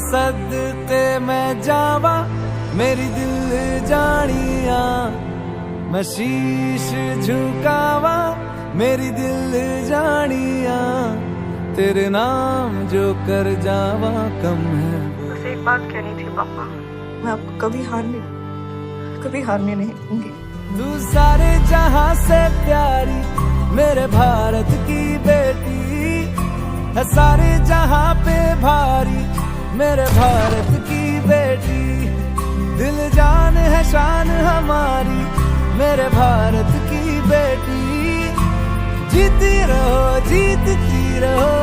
सदते मैं जावा मेरी दिल जानिया, मैं शीश झुकावा मेरी दिल जानिया, तेरे नाम जो कर जावा कम है। बस एक बात कहनी थी पापा, मैं आपको कभी हारने नहीं दूंगी। तू सारे जहां से प्यारी मेरे भारत की बेटी है, सारे जहां पे भारी मेरे भारत की बेटी, दिल जान है शान हमारी मेरे भारत की बेटी, जीती रहो जीतती रहो।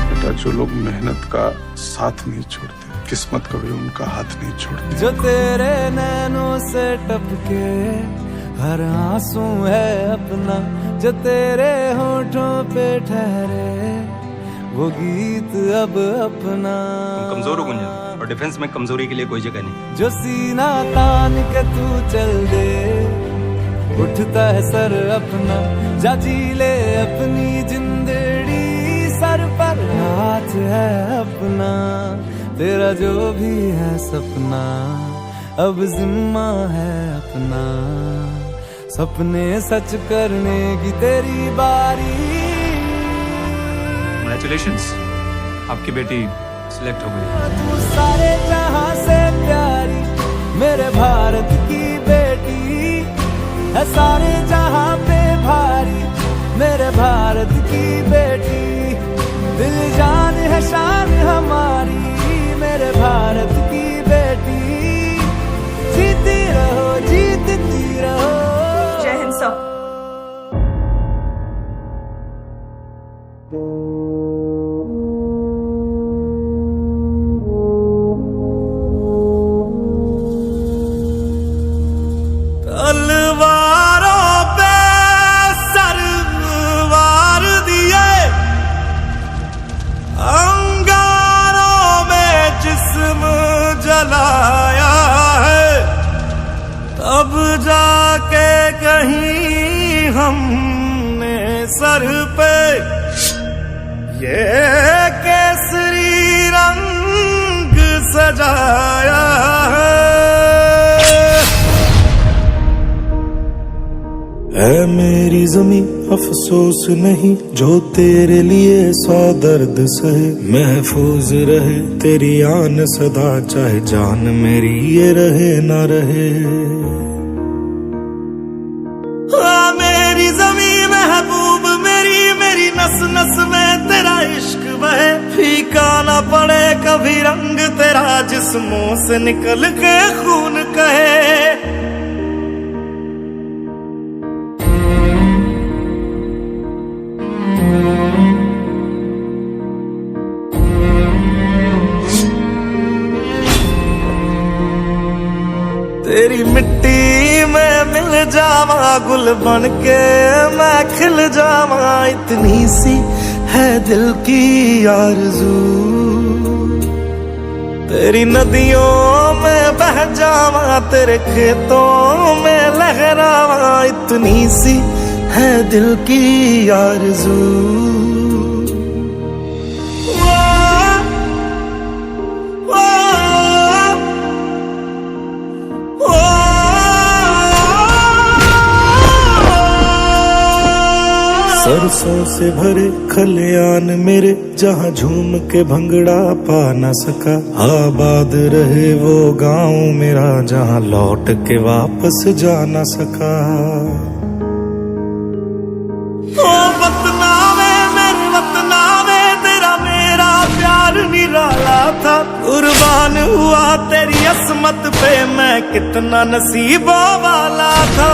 बेटा, जो लोग मेहनत का साथ नहीं छोड़ते, किस्मत कभी उनका हाथ नहीं छोड़ती। जो तेरे नैनों से टपके हर आंसू है अपना, जो तेरे होठों पे ठहरे वो गीत अब अपना। कमजोर हो गुंजन, और डिफेंस में कमजोरी के लिए कोई जगह नहीं। जो सीना तान के तू चल दे, उठता है सर अपना, जा जी ले अपनी जिंदड़ी, सर पर हाथ है अपना, तेरा जो भी है सपना अब जिम्मा है अपना, सपने सच करने की तेरी बारी। कांग्रेचुलेशंस, आपकी बेटी सिलेक्ट हो गई। तू सारे जहां से प्यारी मेरे भारत की बेटी है, सारे जहां पे भारी मेरे भारत की बेटी, दिल जान है शान हमारी मेरे भारत की बेटी, जीती रहो जीतती रहो। जय हिंद सर। तलवारों पे सरवार दिए, अंगारों में जिस्म जलाया है, तब जाके कहीं हमने सर पे ये केसरी रंग सजाया है। है मेरी जमी अफसोस नहीं, जो तेरे लिए 100 दर्द सहे, महफूज रहे तेरी आन सदा, चाहे जान मेरी ये रहे ना रहे। मेरी जमी महबूब मेरी, मेरी नस नस में तेरा इश्क बहे, फीका ना पड़े कभी रंग तेरा, जिस्मों से निकल के खून कहे। तेरी मिट्टी में मिल जावा गुल बन के मैं खिल जावा, इतनी सी है दिल की आरज़ू, तेरी नदियों में बह जावा तेरे खेतों में लहरावा, इतनी सी है दिल की आरज़ू। सरसों से भरे खलियान मेरे, जहाँ झूम के भंगड़ा पा न सका, आबाद रहे वो गांव मेरा, जहाँ लौट के वापस जा न सका। ओ वतना में मेरे वतना में तेरा मेरा प्यार निराला था, कुर्बान हुआ तेरी असमत पे मैं कितना नसीबों वाला था।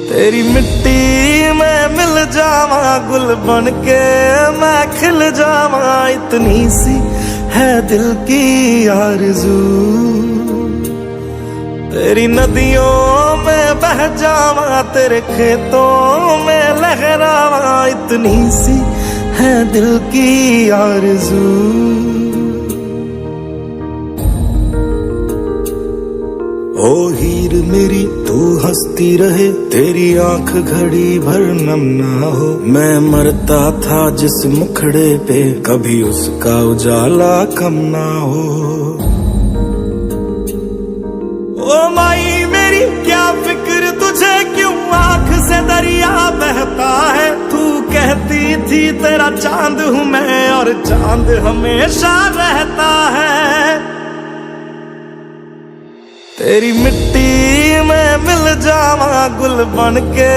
तेरी मिट्टी में मिल जावा गुल बन के मैं खिल जावा, इतनी सी है दिल की आरज़ू, तेरी नदियों में बह जावा तेरे खेतों में लहरावा, इतनी सी है दिल की आरज़ू। ओ हीर मेरी तू हंसती रहे, तेरी आंख घड़ी भर नम ना हो। मैं मरता था जिस मुखड़े पे, कभी उसका उजाला कम ना हो। ओ माई मेरी क्या फिक्र तुझे, क्यों आंख से दरिया बहता है। तू कहती थी तेरा चांद हूं मैं, और चांद हमेशा रहता है। तेरी मिट्टी में मिल जावा, गुल बन के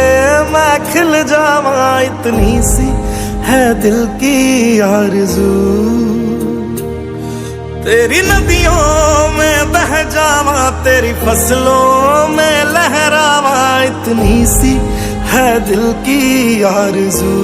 मैं खिल जावा। इतनी सी है दिल की आरज़ू, तेरी नदियों में बह जावा, तेरी फसलों में लहरावा। इतनी सी है दिल की आरज़ू।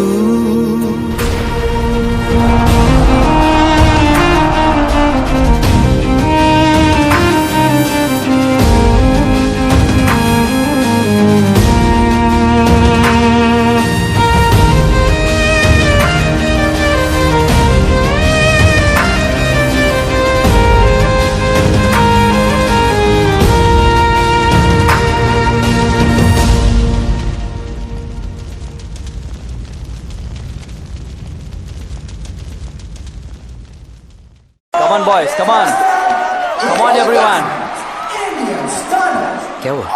Come on boys, come on. Come on everyone. क्या हुआ?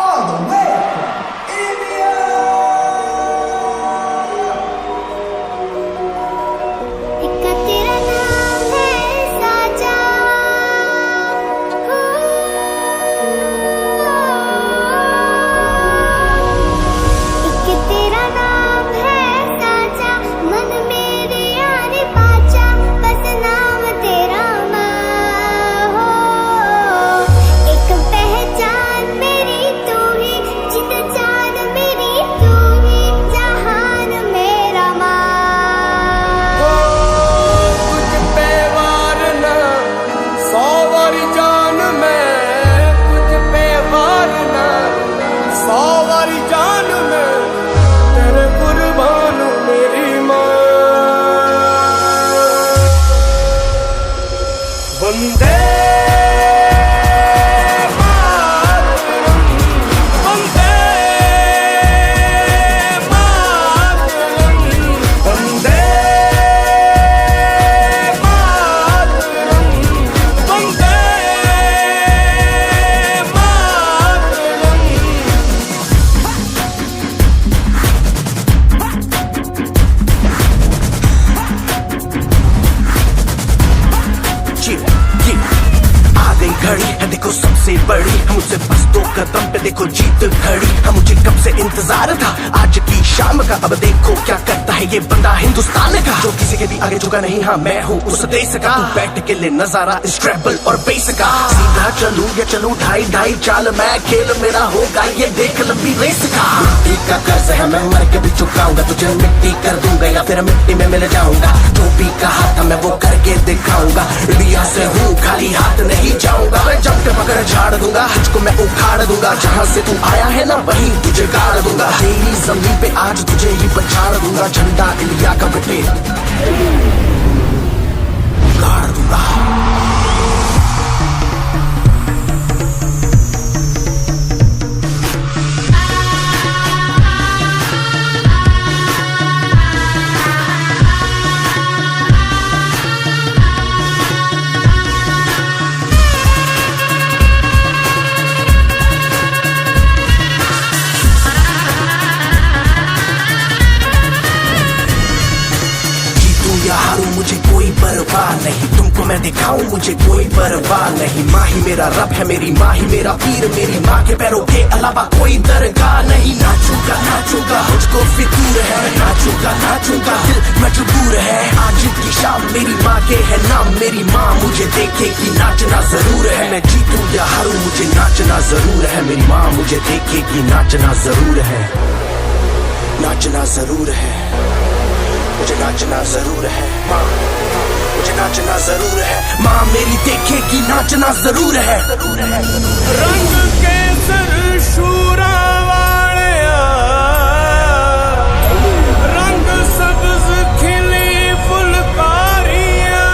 सबसे बड़ी मुझसे बस 2 कदम पे देखो जीत खड़ी। हम मुझे कब से इंतजार था आज की शाम का, अब देखो क्या करता है ये बंदा हिंदुस्तान का, जो किसी के भी आगे झुका नहीं। हाँ मैं हूँ उस देश का, तू बैठ के ले नजारा इस ट्रैवल और बेस का। सीधा चलूं या चलूं ढाई ढाई चाल, मैं खेल मेरा होगा ये देख लंबी रेस का। मिट्टी का कर्ज है मैं मर के भी चुकाऊंगा, तुझे मिट्टी कर दूंगा या फिर मिट्टी में मिल जाऊंगा। जो भी कहा था मैं वो करके दिखाऊंगा, इंडिया से हूँ खाली हाथ नहीं जाऊंगा। मैं जब के मगर झाड़ दूंगा, तुझको मैं उखाड़ दूंगा। जहाँ से तू आया है ना वहीं तुझे गाड़ दूंगा। तेरी जमीन पे आज तुझे ही पछाड़ दूंगा, झंडा इंडिया का बेटे गाड़ दूंगा। मुझे कोई परवाह नहीं, तुमको मैं दिखाऊं मुझे कोई परवाह नहीं। माँ ही मेरा रब है, मेरी माँ ही मेरा पीर, मेरी माँ के पैरों के अलावा कोई दरगाह नहीं। नाचूंगा नाचूंगा मुझको फितूर है, नाचूंगा नाचूंगा दिल मजबूर है। आज की शाम मेरी माँ के है नाम, मेरी माँ मुझे देखेगी नाचना जरूर है। मैं जीतूं या हारूं मुझे नाचना जरूर है, मेरी माँ मुझे देखेगी नाचना जरूर है, नाचना जरूर है, मुझे नाचना जरूर है। माँ मुझे नाचना जरूर है, माँ मेरी देखेगी नाचना जरूर है। रंग के सर शूरा वालिया, रंग सब्ज खिली फुलकारियां,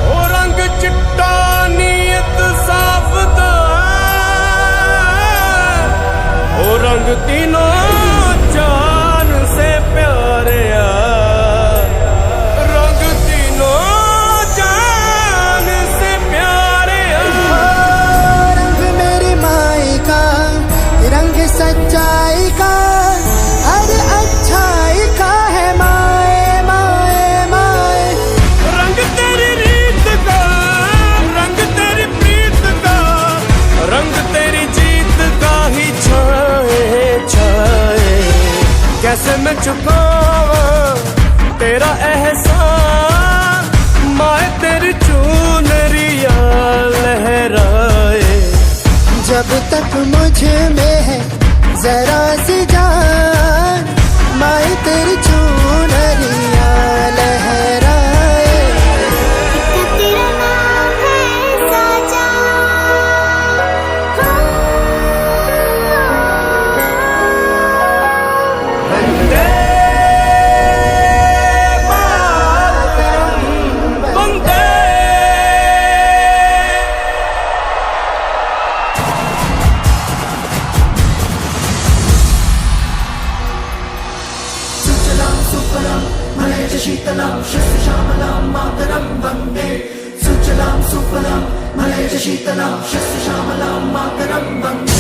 ओ रंग चिट्टा नीयत साफ चुकावा तेरा एहसान, माए तेरी चुनरिया लहराए। जब तक मुझ में है जरा सी जान, माए तेरी चुनरिया लहराए। तेरा नाम है साजा, वंदे मातरम, वंदे। सुजलां सुफलां मलयज शीतलां शस्य श्यामलां मातरं वन्दे। सुजलां सुफलां मलयज शीतलां शस्य श्यामलां मातरं वन्दे।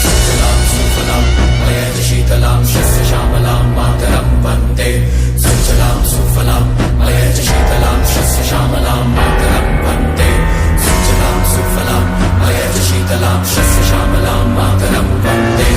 सुजलां सुफलां मलयज शीतलां शस्य श्यामलां मातरं वन्दे। सुजलां सुफलां मलयज शीतलां शस्य श्यामलां मातरं वन्दे। सुजलां सुफलां मलयज शीतलां शस्य श्यामलां मातरं वन्दे।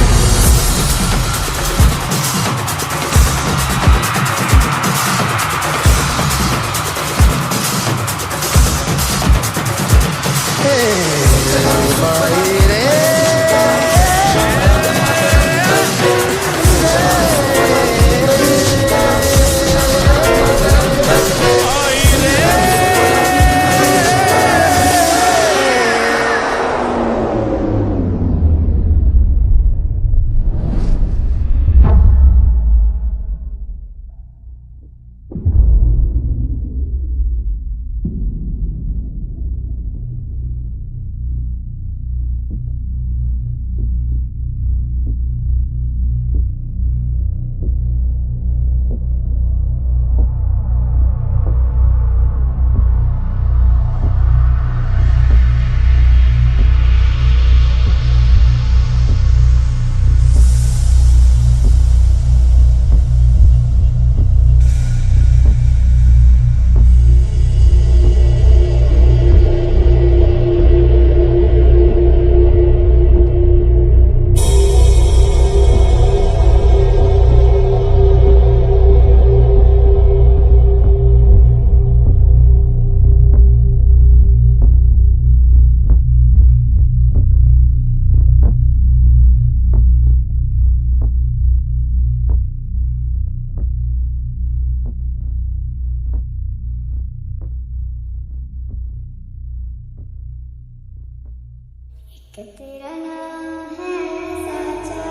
तेरा नाम है साजा,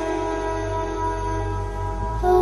हो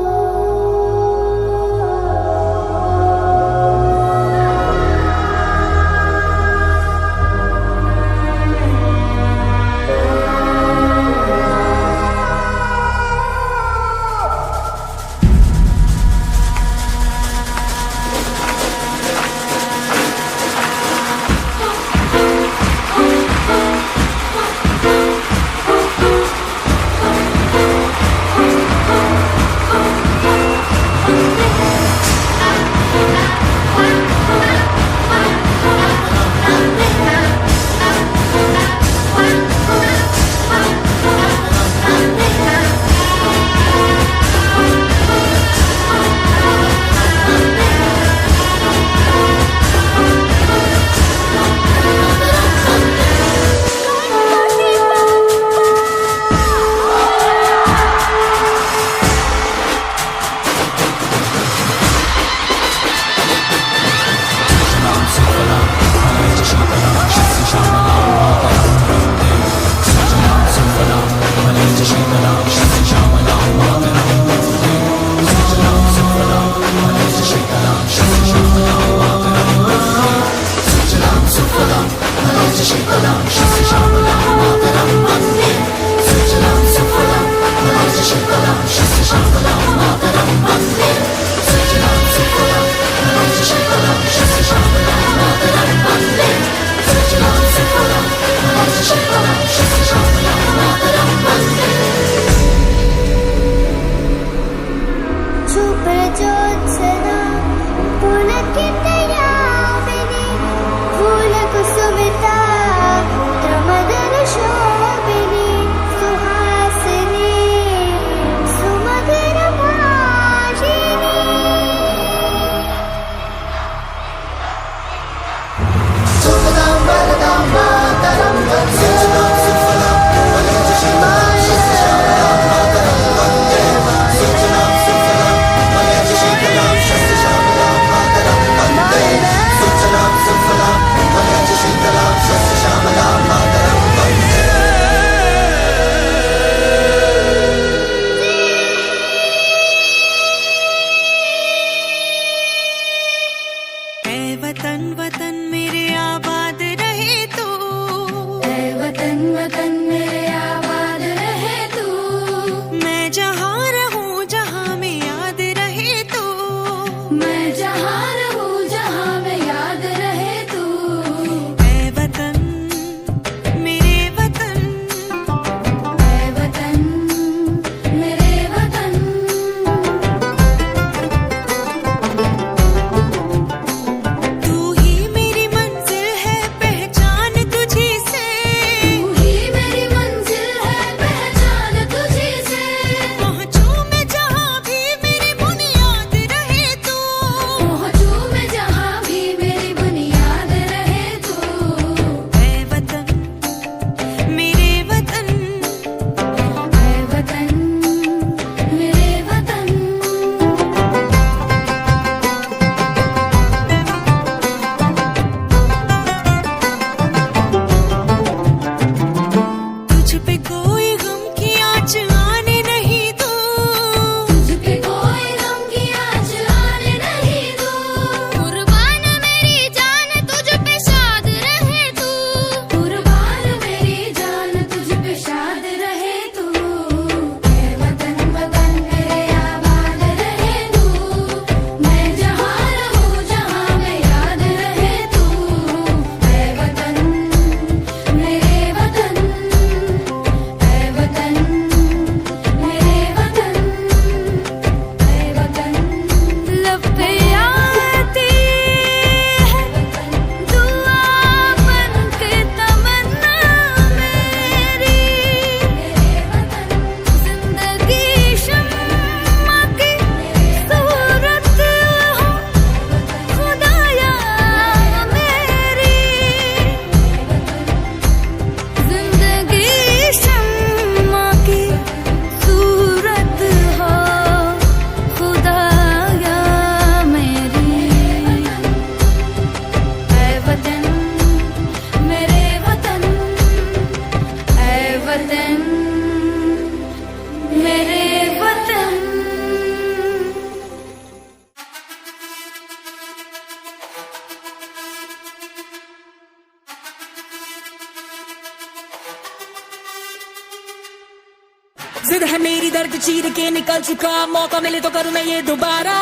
जिद है मेरी दर्द चीर के निकल चुका, मौका मिले तो करूं मैं ये दोबारा।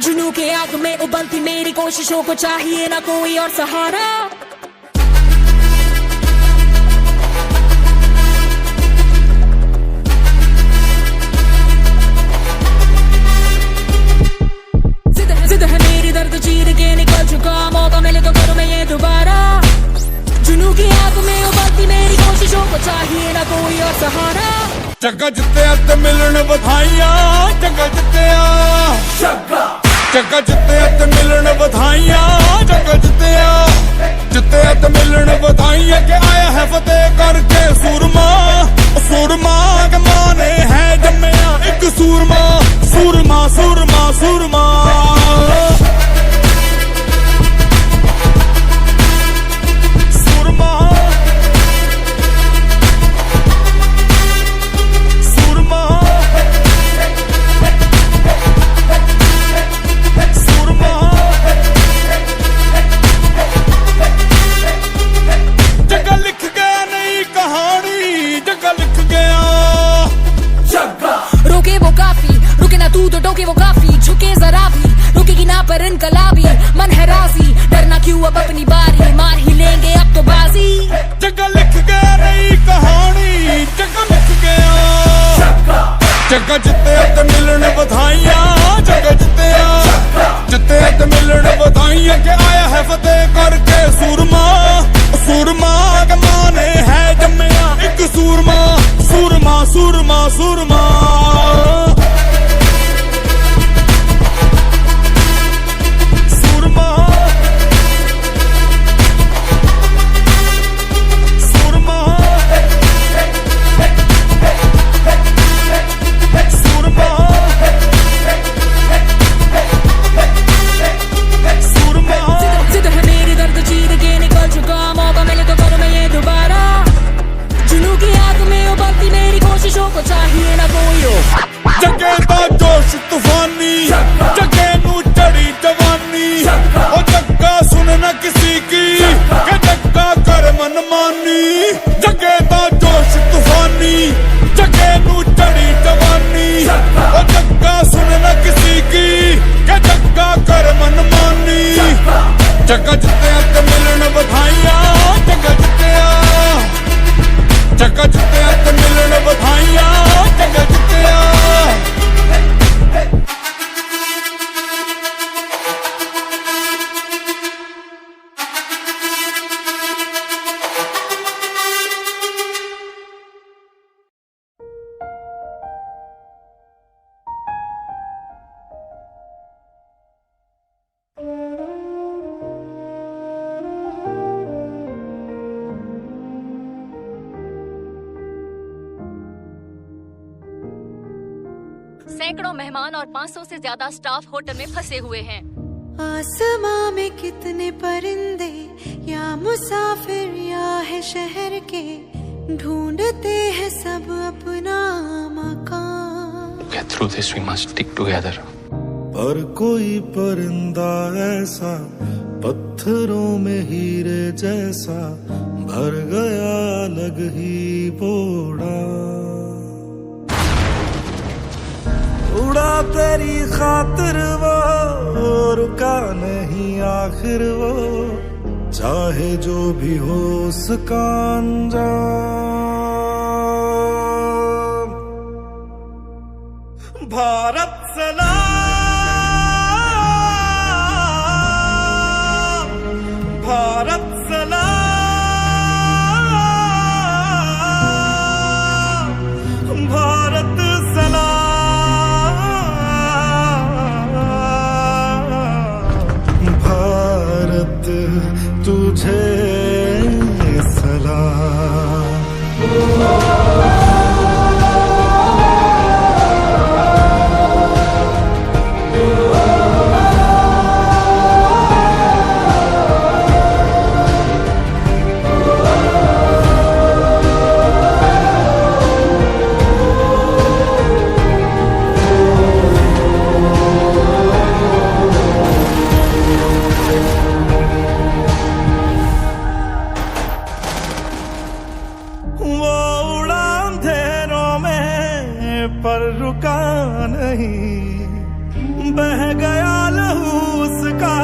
जुनू के आग में उबलती मेरी कोशिशों को चाहिए ना कोई और सहारा। जिद है मेरी दर्द चीर के निकल चुका, मौका मिले तो करूं मैं ये दोबारा। जुनू की आग में उबलती मेरी कोशिशों को चाहिए ना कोई और सहारा। जग्गा जित्तिया ते मिलन बधाइयां, जग्गा जित्तिया, जग्गा जित्तिया ते मिलन बधाइयां, जग्गा जित्तिया, जित्तिया ते मिलन बधाइयां के आया है फतेह करके सूरमा। सूरमा के माने है जम्मिया एक सूरमा, सूरमा सूरमा सूरमा। टोके वो काफी, झुके जरा भी, रुकेगी ना पर इनकलाबी। मन है राजी, डरना क्यों अब अपनी बारी, मार ही लेंगे अब तो बाजी। जग्गा लिख गया नई कहानी, जग्गा लिख गया, जग्गा जित्तिया ते मिलन बधाइयां, जग्गा जित्तिया, जित्तिया ते मिलन बधाइयां के आया है फतेह करके सूरमा। सूरमा के माने है जम्मिया एक सूरमा, सूरमा सूरमा सूरमा। जग्गा जित्तिया ते मिलन बधाइयां, जग्गा जित्तिया, जग्गा जित्तिया ते मिलन बधाइयां, जग्गा जित्तिया। सैकड़ों मेहमान और 500 से ज्यादा स्टाफ होटल में फंसे हुए हैं। आसमां में कितने परिंदे, या मुसाफिर या है शहर के, ढूंढते हैं सब अपना मकान। Get through this, we must stick together. पर कोई परिंदा ऐसा पत्थरों में हीरे जैसा, भर गया अलग ही बोड़ा। उड़ा तेरी खातिर वो, रुका नहीं आखिर वो, चाहे जो भी हो उसका अंजाम। भारत सलाम, भारत सलाम, भारत सलाम, भारत तुझे सलाम। नहीं, बह गया लहू उसका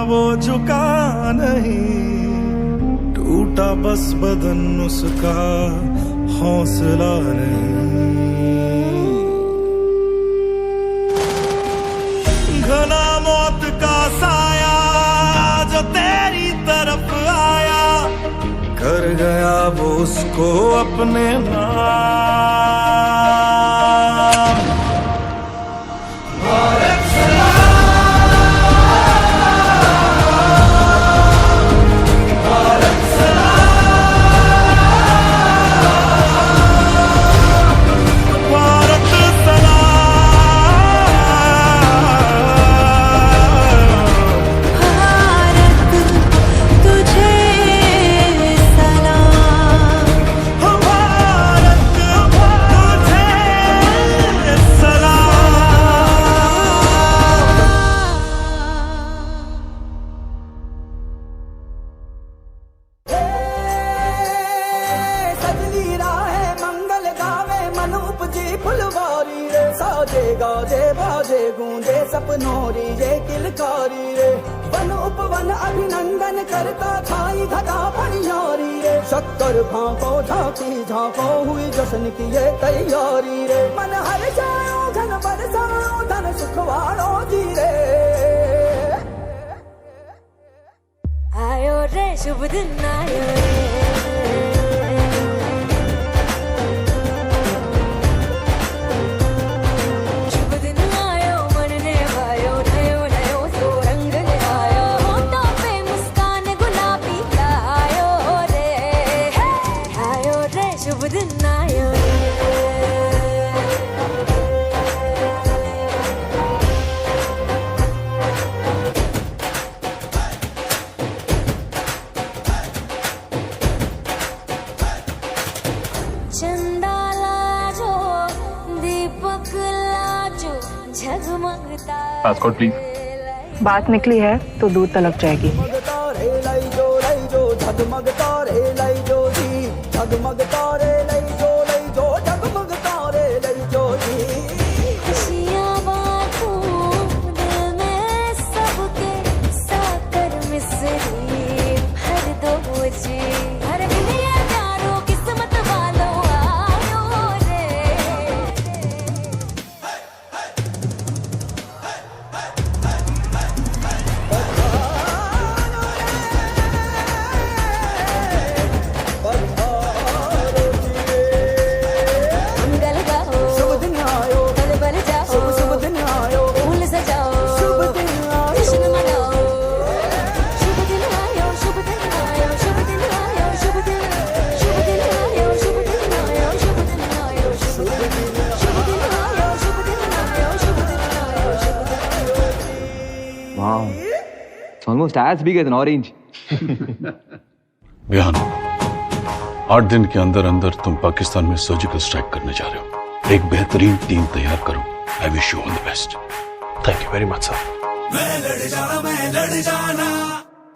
वो झुका नहीं, टूटा बस बदन उसका हौसला नहीं। घना मौत का साया जो तेरी तरफ आया, कर गया वो उसको अपने नाम। भारत सलाम, भारत सलाम, भारत गाजे बाजे गूंजे सपनोरी ये किलकारी रे, वन उपवन अभिनंदन करता छाई घटा परियारी रे, शक्कर भांको झांकी झांको हुई जश्न की ये तैयारी रे, मन हर जाओ धन बरसाओ धन सुखवाड़ो जी रे। आयो रे शुभ दिन आयो रे, पासपोर्ट प्लीज। बात निकली है तो दूध तलक जाएगी। झगमग तारे लाई जो जी, झगमग तारे लाई जो झगमग तारे लाई जो जी। खुशियाँ बांटूं दिल में सबके, साकर मिसरी भर दो जी, हर मिलिए प्यारो किस्मत वालों आयो रे। Wow, it's almost as big as an orange. बिहान 8 दिन के अंदर अंदर तुम पाकिस्तान में सर्जिकल स्ट्राइक करने जा रहे हो। एक बेहतरीन टीम तैयार करो। I wish you all the best. Thank you very much sir. मैं लड़ जाना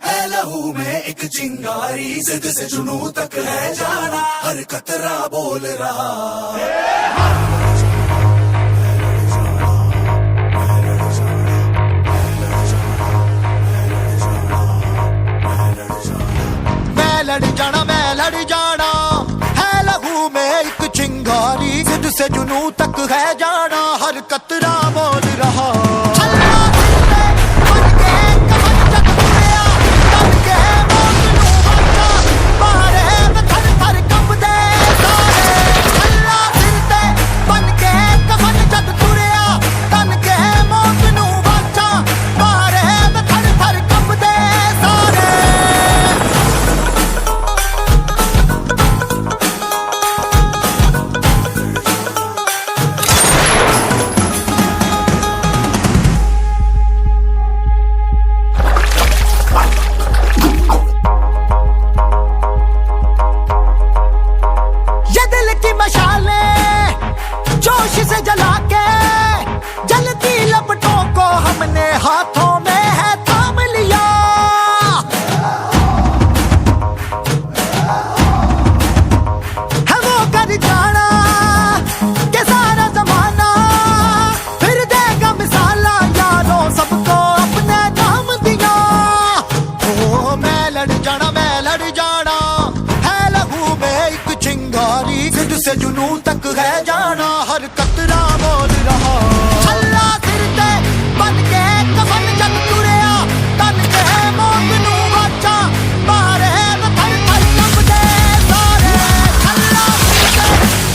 है लहू में एक चिंगारी, जिद से जुनू तक है जाना, हर कतरा बोल रहा। मैं लड़ जाना है लहू में एक चिंगारी, जिद से जुनू तक है जाना, हर कतरा बोल रहा। लड़ जाना है लहू में एक चिंगारी सिर से जुनू तक है जाना हर कतरा बोल रहा छल्ला सिर ते बन के कफन जग तुरिया तन के मौत नू वाचा मारे थर थर कंबदे सारे छल्ला सिर ते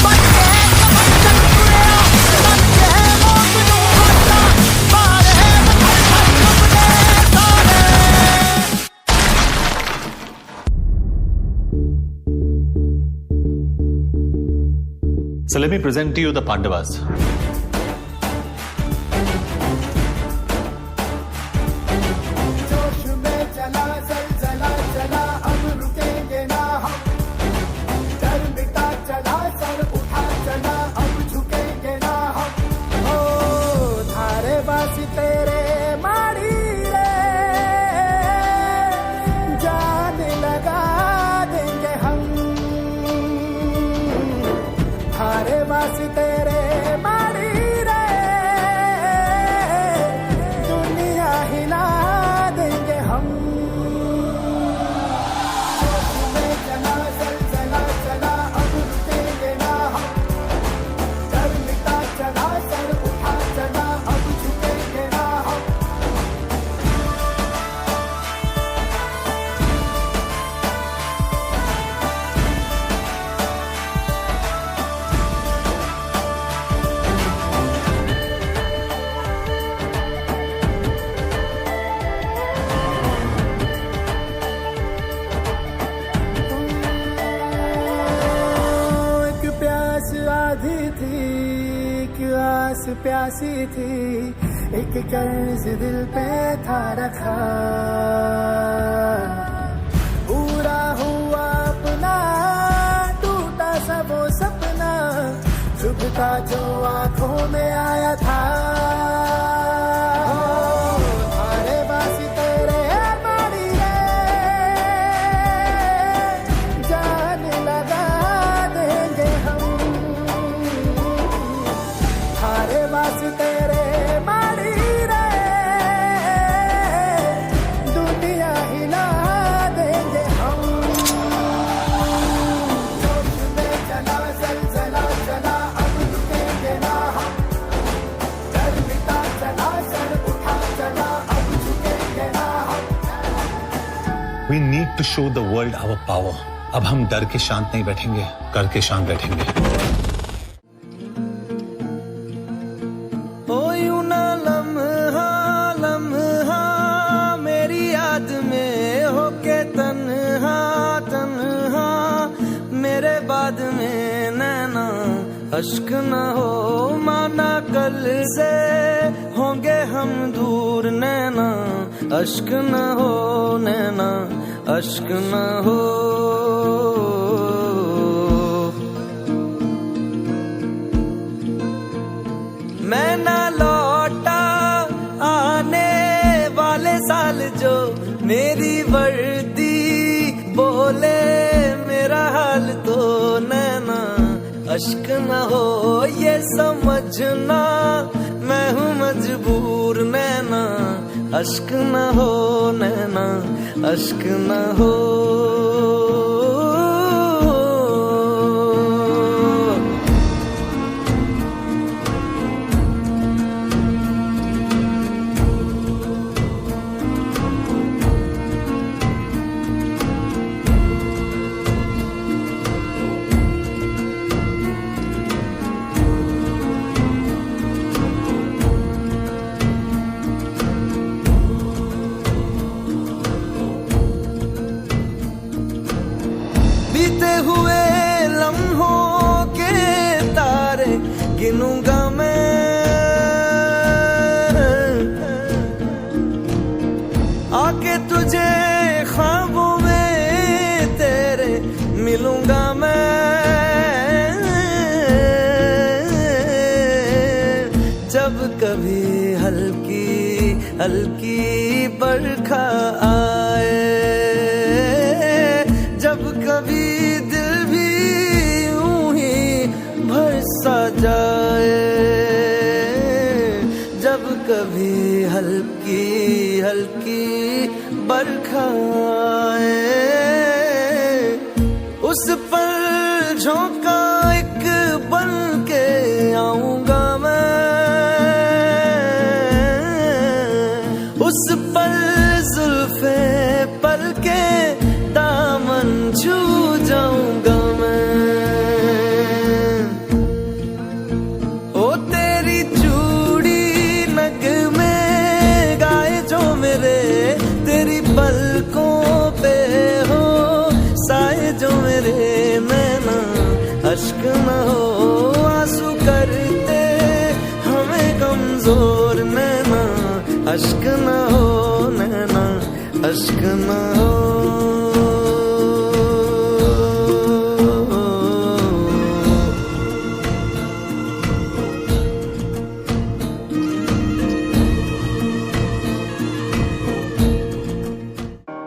बन के कफन जग तुरिया तन के मौत नू वाचा मारे थर थर कंबदे सारे So let me present to you the Pandavas. जोश में चला जलजला चला अब रुकेंगे ना हम डर मिटा चला सर उठा चला अब झुकेंगे ना हम ओ थारे बासी तेरे मारी रे जान लगा देंगे हम थारे बासी तेरे मारी रे दुनिया हिला देंगे हम जोश में चला जलजला चला अब रुकेंगे ना हम डर मिटा चला सर उठा चला अब झुकेंगे ना हम एक प्यास आधी थी एक आस प्यासी थी एक कर्ज दिल पे था रखा पूरा हुआ अपना टूटा सा वो सपना चुभता जो आंखों में आया था थारे बासी तेरे मारी रे जान लगा देंगे हम थारे बासी तेरे मारी रे दुनिया हिला देंगे हम जोश में चला जलजला चला अब रुकेंगे ना हम डर मिटा चला सर उठा चला अब झुकेंगे ना हम We need to show the world our power. अब हम डर के शांत नहीं बैठेंगे, करके शांत बैठेंगे. ओ यूं ना लम्हा लम्हा मेरी याद में होके तन्हा तन्हा मेरे बाद में नैना अश्क न हो माना कल से होंगे हम दूर नैना अश्क न हो नैना अश्क न हो मैं ना लौटा आने वाले साल जो मेरी वर्दी बोले मेरा हाल तो नैना अश्क न हो ये समझना मैं हूँ मजबूर नैना अश्क न हो नैना अश्क न हो बीते हुए लम्हों के तारे गिनूंगा मैं आके तुझे ख्वाबों में तेरे मिलूंगा मैं जब कभी हल्की हल्की बरखा आए जब कभी दिल भी यूं ही भरसा जाए जब कभी हल्की हल्की बरखा आए उस पल झोंका एक बन के आऊंगा मैं, उस पल जुल्फे पल के दामन छू जाऊंगा मैं। ओ तेरी चूड़ी नग में गाए जो मेरे, तेरी पलकों पे हो साए जो मेरे, नैना अश्क न हो आंसू करते हमें कमजोर, नैना अश्क न हो, नैना अश्क न हो।